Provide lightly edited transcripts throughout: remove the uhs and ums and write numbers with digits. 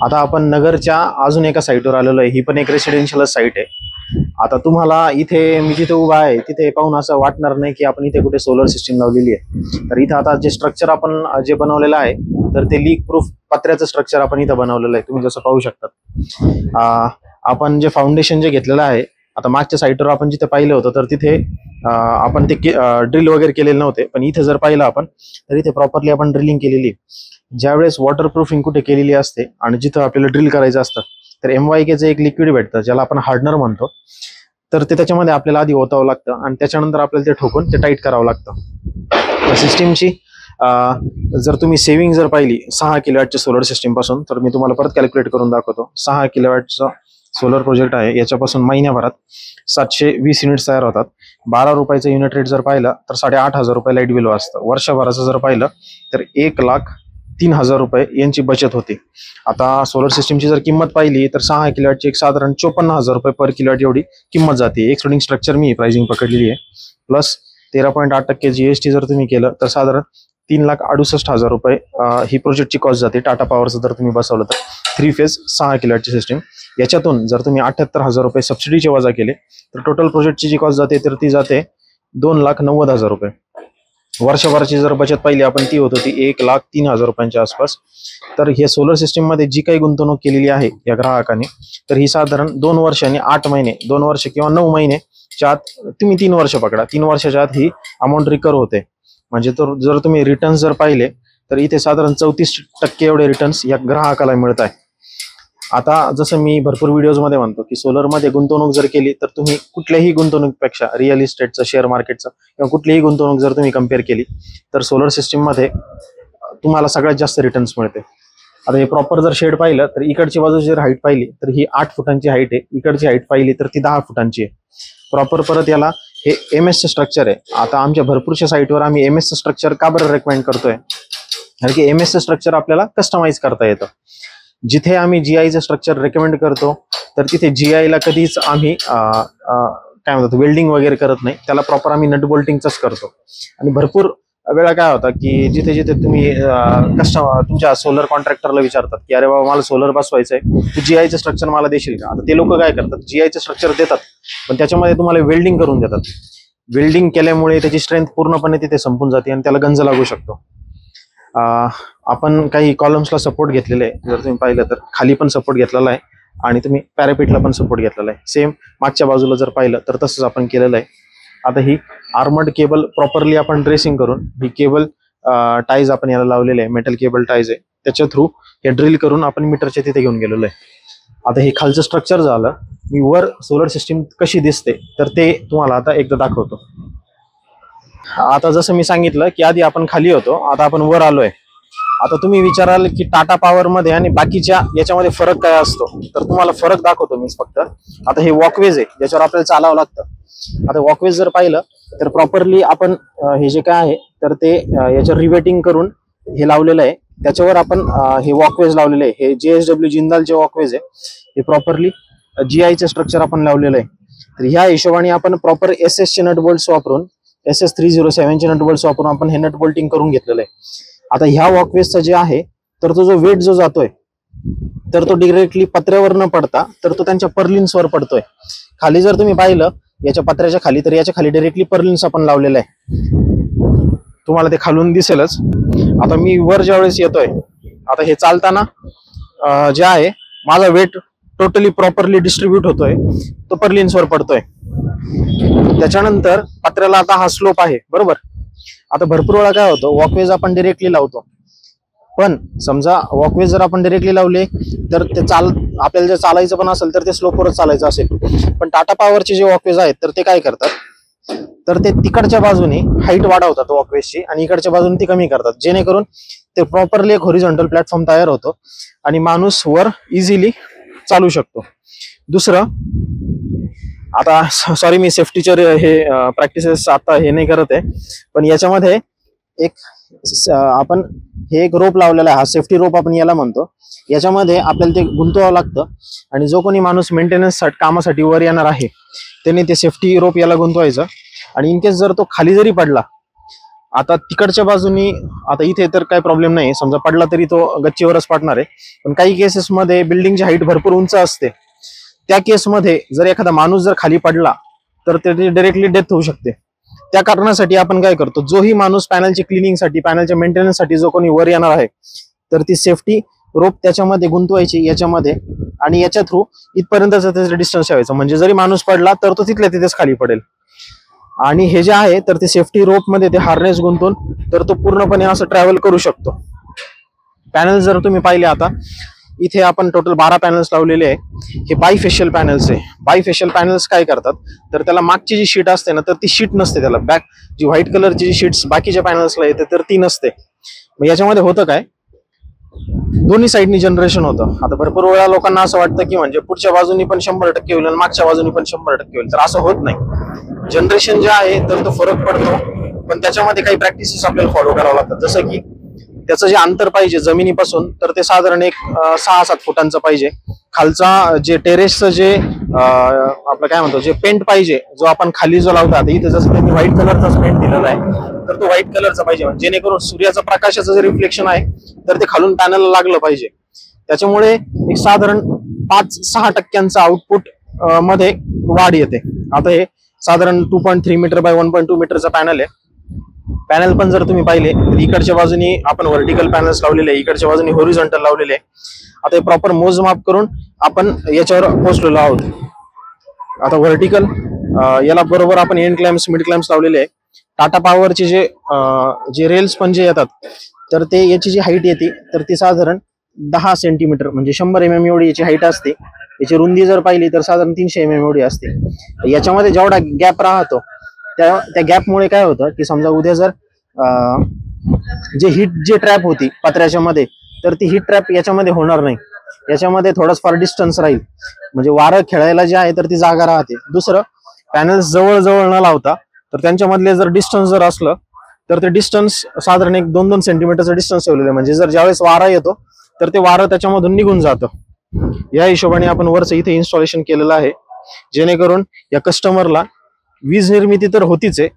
आता आपण नगरच्या अजून एका साईटवर आलेलो आहे. ही पण एक रेसिडेन्शियल साईट आहे. आता तुम्हाला इथे मी जिथे उभा आहे तिथे पाहून असं वाटणार नाही की आपण इथे कुठे सोलर सिस्टीम लावलेली आहे. तर इथं आता जे स्ट्रक्चर आपण जे बनवलेलं आहे तर ते लीक प्रूफ पत्र्याचं स्ट्रक्चर आपण इथं बनवलेलं आहे. तुम्ही जसं पाहू शकता. आपण जे फाउंडेशन जे घेतलेलं आहे, आता मागच्या साईटवर आपण जिथे पाहिलं होतं तर तिथे आपण ते ड्रिल वगैरे केलेले नव्हते, पण इथे जर पाहिलं आपण तर इथे प्रॉपरली आपण ड्रिलिंग केलेली. ज्यावेळेस वॉटरप्रूफिंग कुठे केलेली असते आणि जिथं आपल्याला ड्रिल करायचं असतं तर MYKचं एक लिक्विड भेटतं ज्याला आपण हार्डनर म्हणतो. तर ते त्याच्यामध्ये आपल्याला आधी ओतावं लागतं आणि त्याच्यानंतर आपल्याला ते ठोकून ते टाईट करावं लागतं. सिस्टीमची जर तुम्ही सेव्हिंग जर पाहिली 6 किलोवॅटच्या सोलर सिस्टीम पासून, तर मी तुम्हाला परत कॅल्क्युलेट करून दाखवतो. 6 किलोवॅटचा सोलर प्रोजेक्ट आहे. याच्यापासून महिन्याभरात 720 युनिट्स तयार होतात. 12 रुपयाचं युनिट रेट जर पाहिलं तर 8,500 रुपये लाईट बिल वाचतं. वर्षभराचं जर पाहिलं तर 1,03,000 रुपये यांची बचत होते. आता सोलर सिस्टीमची जर किंमत पाहिली तर 6 किलोवॅटची एक साधारण 54,000 रुपये पर किलोवॅट एवढी किंमत जाते. एक्सक्लुडिंग स्ट्रक्चर मी प्राइसिंग पकडलेली आहे. प्लस 13.8% GST जर तुम्ही केलं तर साधारण 3,68,000 रुपये ही प्रोजेक्टची कॉस्ट जाते. टाटा पॉवरचं जर तुम्ही बसवलं तर 3 फेज 6 किलोवॅटची सिस्टीम. याच्यातून जर तुम्ही 78,000 रुपये सबसिडीचे वजा केले तर टोटल प्रोजेक्टची जी कॉस्ट जाते तर ती जाते 2,90,000 रुपये. वर्षभराची जर बचत पाहिली आपण ती होत होती 1,03,000 रुपयांच्या आसपास. तर हे सोलर सिस्टीम मध्ये जी काही गुंतवणूक केलेली आहे या ग्राहकाने तर ही साधारण 2 वर्ष आणि 8 महिने, 2 वर्ष किंवा 9 महिनेच्या आत, तुम्ही 3 वर्ष पकडा, 3 वर्षाच्या आत ही अमाऊंट रिकवर होते. म्हणजे तर जर तुम्ही रिटर्न्स जर पाहिले तर इथे साधारण 34% एवढे रिटर्न्स या ग्राहकाला मिळत आहे. आता जसं मी भरपूर व्हिडिओजमध्ये म्हणतो की सोलरमध्ये गुंतवणूक जर केली तर तुम्ही कुठल्याही गुंतवणुकीपेक्षा रिअल इस्टेटचं, शेअर मार्केटचं किंवा कुठलीही गुंतवणूक जर तुम्ही कम्पेअर केली तर सोलर सिस्टीममध्ये तुम्हाला सगळ्यात जास्त रिटर्न्स मिळते. आता हे प्रॉपर जर शेड पाहिलं तर इकडची बाजू जर हाईट पाहिली तर ही 8 फुटांची हाईट आहे. इकडची हाईट पाहिली तर ती 10 फुटांची आहे. प्रॉपर परत याला हे MS स्ट्रक्चर आहे. आता आमच्या भरपूरशा साईटवर आम्ही MS स्ट्रक्चर का बरं रेकमेंड करतोय, कारण की MS स्ट्रक्चर आपल्याला कस्टमाइज करता येतं. जिथे आम्ही GIचं स्ट्रक्चर रेकमेंड करतो तर तिथे GIला कधीच आम्ही काय म्हणतात वेल्डिंग वगैरे करत नाही. त्याला प्रॉपर आम्ही नट बोल्टिंगच करतो. आणि भरपूर वेळा काय होतं की जिथे जिथे तुम्ही तुमच्या सोलर कॉन्ट्रॅक्टरला विचारतात की अरे बाबा मला सोलर बसवायचंय, तू GIचं स्ट्रक्चर मला देशील का? आता ते लोक काय करतात, GIचं स्ट्रक्चर देतात पण त्याच्यामध्ये तुम्हाला वेल्डिंग करून देतात. वेल्डिंग केल्यामुळे त्याची स्ट्रेंथ पूर्णपणे तिथे संपून जाते आणि त्याला गंज लागू शकतो. आपण काही कॉलम्सला सपोर्ट घेतलेले आहे. जर तुम्ही पाहिलं तर खाली पण सपोर्ट घेतलेला आहे आणि तुम्ही पॅरापिटला पण सपोर्ट घेतलेला आहे. सेम मागच्या बाजूला जर पाहिलं तर तसंच आपण केलेलं आहे. आता ही आर्मर्ड केबल प्रॉपरली आपण ड्रेसिंग करून ही केबल टाईज आपण याला लावलेले आहे. मेटल केबल टाईज आहे. त्याच्या थ्रू हे ड्रिल करून आपण मीटरच्या तिथे घेऊन गेलेलो आहे. आता हे खालचं स्ट्रक्चर झालं. मी वर सोलर सिस्टीम कशी दिसते तर ते तुम्हाला आता एकदा दाखवतो. आता जसं मी सांगितलं की आधी आपण खाली होतो, आता आपण वर आलोय. आता तुम्ही विचाराल की टाटा पॉवर मध्ये आणि बाकीच्या याच्यामध्ये फरक काय असतो, तर तुम्हाला फरक दाखवतो मी फक्त. आता हे वॉकवेज आहे ज्याच्यावर आपल्याला चालावं लागतं. आता वॉकवेज जर पाहिलं तर प्रॉपरली आपण हे जे काय आहे तर ते याच्यावर रिवेटिंग करून हे लावलेलं आहे. त्याच्यावर आपण हे वॉकवेज लावलेले आहे. हे JSW जिंदालचे वॉकवेज आहे. हे प्रॉपरली GIचं स्ट्रक्चर आपण लावलेलं आहे. तर ह्या हिशोबाने आपण प्रॉपर SS चे नट बोल्ट्स वापरून, SS307 चे नट बोल्ट्स वापरून आपण हे नट बोल्टिंग करून घेतलेलं आहे. आता ह्या वॉकवेजचा जे आहे तर तो जो वेट जो जातोय तर तो डिरेक्टली पत्र्यावर न पडता तर तो त्यांच्या पर्लिन्सवर पडतोय. खाली जर तुम्ही पाहिलं याच्या पत्र्याच्या खाली तर याच्या खाली डायरेक्टली पर्लिन्स आपण लावलेलं आहे. तुम्हाला ते खालून दिसेलच. आता मी वर ज्यावेळेस येतोय, आता हे चालताना जे आहे माझा वेट टोटली प्रॉपरली डिस्ट्रीब्यूट होतोय, तो पर्लिन्सवर पडतोय. त्याच्यानंतर पत्र्याला आता हा स्लोप आहे बरोबर. आता भरपूर वेळा काय होतं, वॉकवेज आपण डायरेक्टली लावतो, पण समजा वॉकवेज जर आपण डायरेक्टली लावले तर ते आपल्याला जर चालायचं पण असेल तर ते स्लोपवरच चालायचं असेल. पण टाटा पॉवरचे जे वॉकवेज आहेत तर ते काय करतात तर ते तिकडच्या बाजूने हाईट वाढवतात वॉकवेजची आणि इकडच्या बाजूने ती कमी करतात, जेणेकरून ते प्रॉपरली एक हॉरिझॉन्टल प्लॅटफॉर्म तयार होतो आणि माणूस वर इझिली चालू शकतो. दुसरं, आता सॉरी मी सेफ्टीचे हे प्रॅक्टिसेस आता हे नाही करत आहे, पण याच्यामध्ये एक आपण हे एक रोप लावलेला आहे. हा सेफ्टी रोप आपण याला म्हणतो. याच्यामध्ये आपल्याला ते गुंतवावं लागतं आणि जो कोणी माणूस मेंटेनन्स कामासाठी वर येणार आहे त्याने ते सेफ्टी रोप याला गुंतवायचं. आणि इन केस जर तो खाली जरी पडला आता तिकडच्या बाजूनी, आता इथे तर काही प्रॉब्लेम नाही, समजा पडला तरी तो गच्चीवरच पडणार आहे. पण काही केसेसमध्ये बिल्डिंगची हाईट भरपूर उंच असते, त्या केसमध्ये जर एखादा माणूस जर खाली पडला तर त्याची डायरेक्टली डेथ होऊ शकते. त्या कारणासाठी आपण काय करतो, जोही माणूस पॅनलची क्लिनिंगसाठी, पॅनलच्या मेंटेनन्ससाठी जो कोणी वर येणार आहे, तर ती सेफ्टी रोप त्याच्यामध्ये गुंतवायची याच्यामध्ये, आणि याच्या थ्रू इथपर्यंतचा त्याचा डिस्टन्स ठेवायचा. म्हणजे जरी माणूस पडला तर तो तिथल्या तिथेच खाली पडेल. आणि हे जे आहे तर ते सेफ्टी रोप मध्ये ते हार्नेस गुंतून तर तो पूर्णपणे असं ट्रॅव्हल करू शकतो. पॅनल जर तुम्ही पाहिले, आता इथे आपण टोटल 12 पॅनल्स लावलेले आहे. हे बायफेशियल पॅनल्स आहे. बायफेशियल पॅनल्स काय करतात, तर त्याला मागची जी शीट असते ना, तर ती शीट नसते, त्याला बॅक जी व्हाईट कलरची जी शीट्स बाकीच्या पॅनल्सला येते तर ती नसते. मग याच्यामध्ये होतं काय, दोन्ही साईडनी जनरेशन होतं. आता भरपूर वेळा लोकांना असं वाटतं की म्हणजे पुढच्या बाजूनी पण 100% होईल आणि मागच्या बाजूनी पण 100% होईल, तर असं होत नाही. जनरेशन जे आहे तर तो फरक पडतो, पण त्याच्यामध्ये काही प्रॅक्टिसेस आपल्याला फॉलो करावं लागतात. जसं की त्याचं जे अंतर पाहिजे जमिनीपासून, तर ते साधारण एक 6-7 फुटांचं पाहिजे. खालचा जे टेरेसचं जे आपलं काय म्हणतो, जे पेंट पाहिजे, जो आपण खाली जो लावतात, इथे जसं त्यांनी व्हाईट कलरचाच पेंट दिलेला आहे, तर तो व्हाईट कलरचा पाहिजे, जेणेकरून सूर्याचा प्रकाशाचं जे रिफ्लेक्शन आहे तर ते खालून पॅनलला लागलं पाहिजे. त्याच्यामुळे एक साधारण 5-6% आउटपुट मध्ये वाढ येते. आता हे साधारण 2.3 मीटर बाय 1.2 मीटरचा पॅनल आहे. पॅनल पण जर तुम्ही पाहिले तर इकडच्या बाजूनी आपण व्हर्टिकल पॅनल्स लावलेले आहे, इकडच्या बाजूनी हॉरिझॉन्टल लावलेले आहे. आता हे प्रॉपर मोजमाप करून आपण याच्यावर पोहोचलेलो आहोत. आता व्हर्टिकल याला बरोबर आपण एंड क्लॅम्प्स, मिड क्लॅम्प्स लावलेले आहे. टाटा पॉवरचे जे रेल्स पण जे येतात, तर ते याची जी हाईट येते तर ती साधारण 10 सेंटीमीटर म्हणजे 100 mm एवढी याची हाईट असते. याची रुंदी जर पाहिली तर साधारण 300 mm एवढी असते. याच्यामध्ये जेवढा गॅप राहतो त्या गॅपमुळे काय होतं की समजा उद्या जर जे हीट जे ट्रॅप होती पत्र्याच्या मध्ये, तर ती हीट ट्रॅप याच्यामध्ये होणार नाही. याच्यामध्ये थोडाच फार डिस्टन्स राहील, म्हणजे वारं खेळायला जे आहे तर ती जागा राहते. दुसरं, पॅनल्स जवळ जवळ न लावता तर त्यांच्यामधले जर डिस्टन्स जर असलं तर ते डिस्टन्स साधारण 1-2 सेंटीमीटरचं डिस्टन्स ठेवलेलं आहे. म्हणजे जर ज्यावेळेस वारा येतो तर ते वारं त्याच्यामधून निघून जातं. या हिशोबाने आपण वरचं इथे इन्स्टॉलेशन केलेलं आहे, जेणेकरून या कस्टमरला वीज निर्मिती तर होतीच आहे,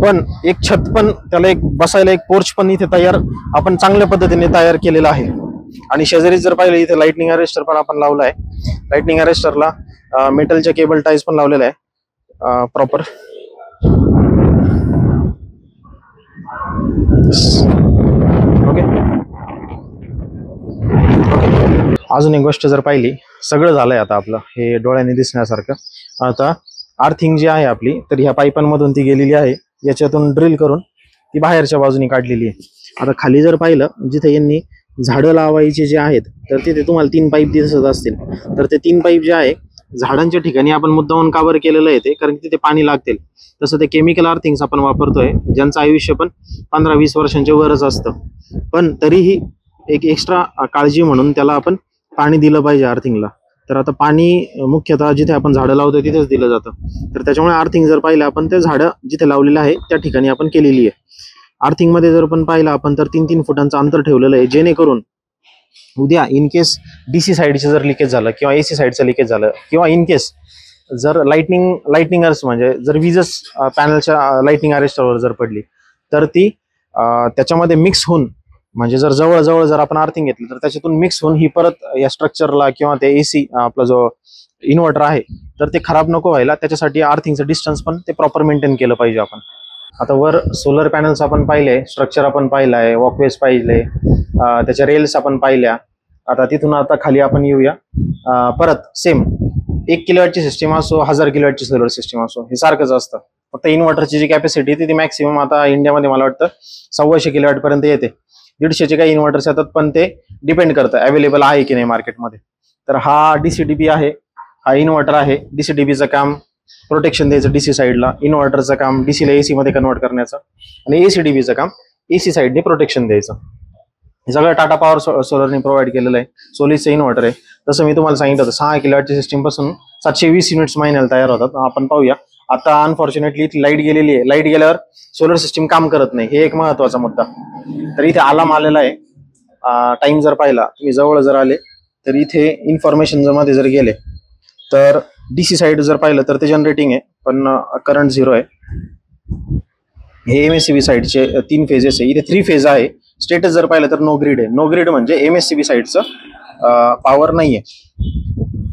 पण एक छत पण, त्याला एक बसायला एक पोर्च पण इथे तयार आपण चांगल्या पद्धतीने तयार केलेला आहे. आणि शेजारी जर पाहिलं इथे लाइटनिंग अरेस्टर पण आपण लावला आहे. लाइटनिंग अरेस्टरला मेटलच्या केबल टाईज पण लावलेला आहे प्रॉपर. ओके. अजून एक गोष्ट जर पाहिली, सगळं झालंय आता आपलं हे डोळ्याने दिसण्यासारखं. आता आर्थिंग जी आहे आपली, तर ह्या पाईपांमधून ती गेलेली आहे, याच्यातून ड्रिल करून ती बाहेरच्या बाजूने काढलेली आहे. आता खाली जर पाहिलं, जिथे यांनी झाडं लावायचे जे आहेत तर तिथे तुम्हाला 3 पाईप दिसत असतील, तर ते 3 पाईप जे आहे झाडांच्या ठिकाणी आपण मुद्दामून काबर केलेलं आहे ते, कारण तिथे पाणी लागतील. तसं ते केमिकल आर्थिंग्स आपण वापरतोय, ज्यांचं आयुष्य पण 15-20 वर्षांच्या वरच असतं, पण तरीही एक एक्स्ट्रा काळजी म्हणून त्याला आपण पाणी दिलं पाहिजे आर्थिंगला. तर आता पाणी मुख्यतः जिथे आपण झाडं लावतोय तिथेच दिलं जातं. तर त्याच्यामुळे आर्थिंग जर पाहिलं आपण, ते झाडं जिथे लावलेलं आहे त्या ठिकाणी आपण केलेली आहे. आर्थिंग मध्ये जर पण पाहिलं आपण तर 3-3 फुटांचं अंतर ठेवलेलं आहे, जेणेकरून उद्या इन केस डीसी साईडचं जर लिकेज झालं किंवा एसी साईडचं लिकेज झालं, किंवा इन केस जर लाइटनिंगर्स म्हणजे जर वीजच पॅनलच्या लाइटनिंग अरेस्टरवर जर पडली, तर ती त्याच्यामध्ये मिक्स होऊन, म्हणजे जर जवळ जर आपण आर्थिंग घेतली तर त्याच्यातून मिक्स होऊन ही परत या स्ट्रक्चरला किंवा ते एसी आपला जो इन्व्हर्टर आहे तर ते खराब नको व्हायला, त्याच्यासाठी आर्थिंगचं डिस्टन्स पण ते प्रॉपर मेंटेन केलं पाहिजे आपण. आता वर सोलर पॅनल्स आपण पाहिले, स्ट्रक्चर आपण पाहिलं आहे, वॉकवेज पाहिले, त्याच्या रेल्स आपण पाहिल्या. आता तिथून आता खाली आपण येऊया. परत सेम 1 किलोवॅटची सिस्टीम असो, 1000 किलोवॅटची सोलर सिस्टीम असो, हे सारखंच असतं. फक्त इन्व्हर्टरची जी कॅपॅसिटी ती मॅक्सिमम आता इंडियामध्ये मला वाटतं 125 किलोवॅट पर्यंत येते. 150चे काही इन्व्हर्टर्स येतात, पण ते डिपेंड करतं अवेलेबल आहे की नाही मार्केटमध्ये. तर हा डीसीडीबी आहे, हा इन्व्हर्टर आहे. डीसीडीबीचं काम प्रोटेक्शन द्यायचं डीसी साईडला, इन्व्हर्टरचं काम डीसीला एसी मध्ये कन्वर्ट करण्याचं, आणि एसीडीबीचं काम एसी साईडने प्रोटेक्शन द्यायचं. हे सगळं टाटा पॉवर सोलरने प्रोव्हाइड केलेलं आहे. सोलिसचं इन्व्हर्टर आहे. जसं मी तुम्हाला सांगितलं होतं 6 किलोवॅटची सिस्टीम पासून 720 युनिट्स महिन्याला तयार होतात. आपण पाहूया. आता अनफॉर्च्युनेटली लाईट गेलेली आहे. लाईट गेल्यावर सोलर सिस्टीम काम करत नाही, हे एक महत्वाचा मुद्दा. तर इथे अलार्म आलेला आहे. टाइम जर पाहिला, तुम्ही जवळ जर आले तर इथे इन्फॉर्मेशन मध्ये जर गेले तर डीसी साईड जर पाहिलं तर ते जनरेटिंग आहे, पण करंट 0 आहे. हे MSCB साईडचे 3 फेजेस आहे. इथे 3 फेज आहे. स्टेटस जर पाहिलं तर नो ग्रीड आहे. नो ग्रीड म्हणजे MSCB साईडचं पॉवर नाहीये.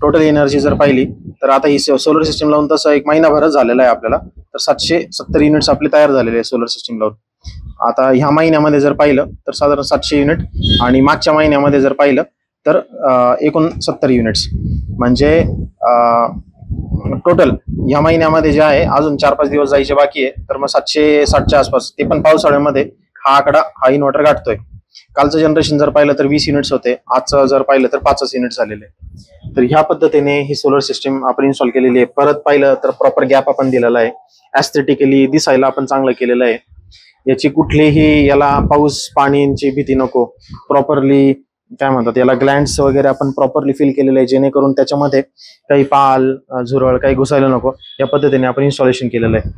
टोटल एनर्जी जर पाहिली तर आता ही सोलर सिस्टीम लावून तसं 1 महिनाभरच झालेला आहे आपल्याला, तर 770 युनिट्स आपले तयार झालेले आहे सोलर सिस्टीम लावून. आता ह्या महिन्यामध्ये जर पाहिलं तर साधारण 700 युनिट आणि मागच्या महिन्यामध्ये जर पाहिलं तर 69 युनिट्स, म्हणजे टोटल ह्या महिन्यामध्ये जे आहे अजून 4-5 दिवस जायचे बाकी आहे, तर मग 760च्या आसपास, ते पण पावसाळ्यामध्ये हा आकडा हा इन्व्हर्टर गाठतोय. कालचं जनरेशन जर पाहिलं तर 20 युनिट्स होते, आजचं जर पाहिलं तर 5 युनिट झालेले. तर ह्या पद्धतीने ही सोलर सिस्टीम आपण इन्स्टॉल केलेली आहे. परत पाहिलं तर प्रॉपर गॅप आपण दिलेला आहे. ऍस्थेटिकली दिसायला आपण चांगलं केलेलं आहे. याची कुठलीही याला पाऊस पाण्याची भीती नको. प्रॉपरली काय म्हणतात याला ग्लँड्स वगैरे आपण प्रॉपरली फिल केलेले आहे, जेणेकरून त्याच्यामध्ये काही पाल झुरळ काही घुसायला नको, या पद्धतीने आपण इन्स्टॉलेशन केलेलं आहे.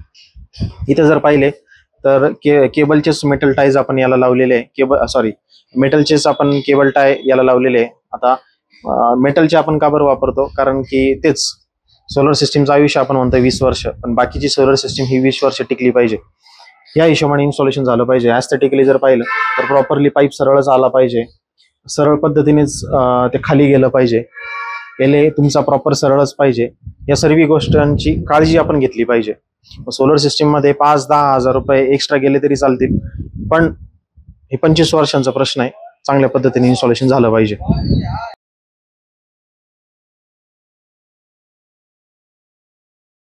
इथे जर पाहिले तर केबलचेच मेटल टायज आपण याला लावलेले आहे. मेटलचेच आपण केबल टाय याला लावलेले आहे. आता मेटलचे आपण का बरं वापरतो, कारण की तेच सोलर सिस्टीमचं आयुष्य आपण म्हणतो 20 वर्ष, पण बाकीची सोलर सिस्टीम ही 20 वर्ष टिकली पाहिजे. या हिशोबाने इन्स्टॉलेशन झालं पाहिजे. ऍस्थेटिकली जर पाहिलं तर प्रॉपरली पाईप सरळच आला पाहिजे, सरळ पद्धतीनेच ते खाली गेलं पाहिजे, एले तुमचा प्रॉपर सरळच पाहिजे. या सर्व गोष्टींची काळजी आपण घेतली पाहिजे. सोलर सिस्टीम मध्ये 5-10 हजार रुपये एक्स्ट्रा गेले तरी चालतील, पण हे 25 वर्षांचा प्रश्न आहे. चांगल्या पद्धतीने इन्स्टॉलेशन झालं पाहिजे.